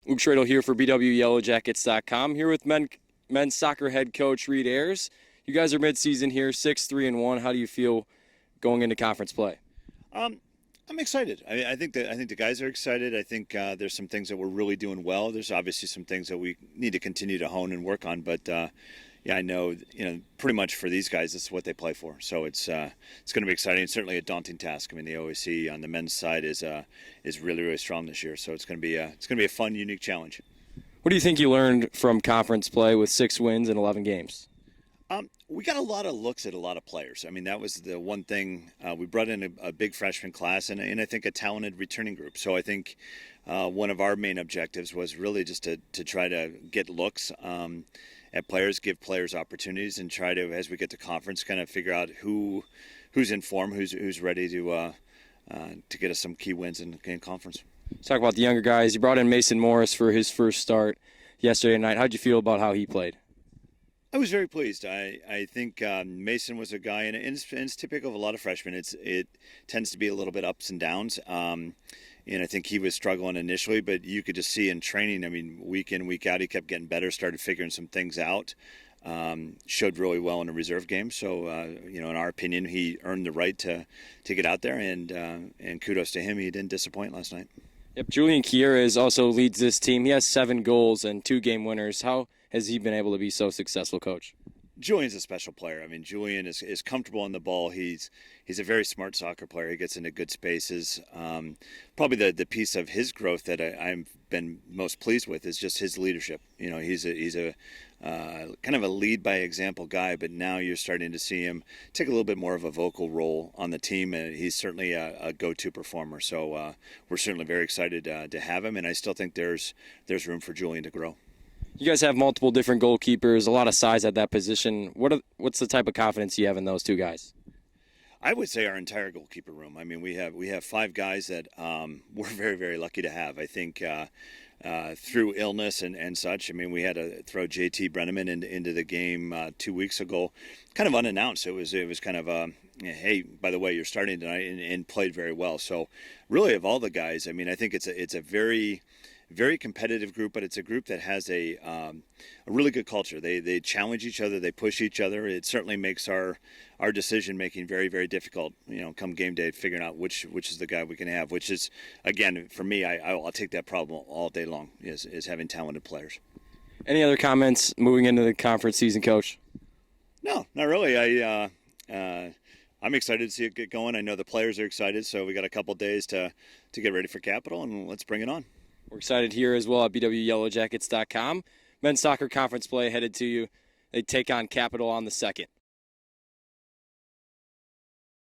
Luke Schroedl here for BWYellowJackets.com. Here with men's soccer head coach Reid Ayers. You guys are midseason here, 6-3-1. How do you feel going into conference play? I'm excited. I think the guys are excited. I think there's some things that we're really doing well. There's obviously some things that we need to continue to hone and work on. But yeah, I know pretty much for these guys, this is what they play for. So it's going to be exciting. It's certainly a daunting task. I mean, the OAC on the men's side is really strong this year. So it's going to be a fun, unique challenge. What do you think you learned from conference play with 6 wins in 11 games? We got a lot of looks at a lot of players. I mean, that was the one thing. We brought in a big freshman class and I think a talented returning group. So I think one of our main objectives was really just to try to get looks at players, give players opportunities, and try to, as we get to conference, kind of figure out who's in form, who's ready to get us some key wins in conference. Let's talk about the younger guys. You brought in Mason Morris for his first start yesterday night. How'd you feel about how he played? I was very pleased. I think Mason was a guy, and it's typical of a lot of freshmen. It tends to be a little bit ups and downs. And I think he was struggling initially, but you could just see in training, I mean, week in, week out, he kept getting better, started figuring some things out, showed really well in a reserve game. So, in our opinion, he earned the right to get out there, and kudos to him. He didn't disappoint last night. Yep, Julian Kieres also leads this team. He has 7 goals and 2 game winners. How has he been able to be so successful, Coach? Julian's a special player. I mean, Julian is comfortable on the ball. He's a very smart soccer player. He gets into good spaces. Probably the piece of his growth that I've been most pleased with is just his leadership. He's a kind of a lead by example guy, but now you're starting to see him take a little bit more of a vocal role on the team, and he's certainly a go-to performer. So we're certainly very excited to have him, and I still think there's room for Julian to grow. You guys have multiple different goalkeepers, a lot of size at that position. What's the type of confidence you have in those 2 guys? I would say our entire goalkeeper room. I mean, we have 5 guys that we're very, very lucky to have. I think through illness and such, I mean, we had to throw JT Brenneman into the game 2 weeks ago, kind of unannounced. It was kind of hey, by the way, you're starting tonight, and played very well. So really, of all the guys, I mean, I think it's a very competitive group, but it's a group that has a really good culture. They challenge each other, they push each other. It certainly makes our decision making very, very difficult. Come game day, figuring out which is the guy we can have. Which is, again, for me, I'll take that problem all day long. Is having talented players. Any other comments moving into the conference season, Coach? No, not really. I'm excited to see it get going. I know the players are excited, so we got a couple days to get ready for Capital, and let's bring it on. We're excited here as well at BWYellowJackets.com. Men's soccer conference play headed to you. They take on Capital on the 2nd.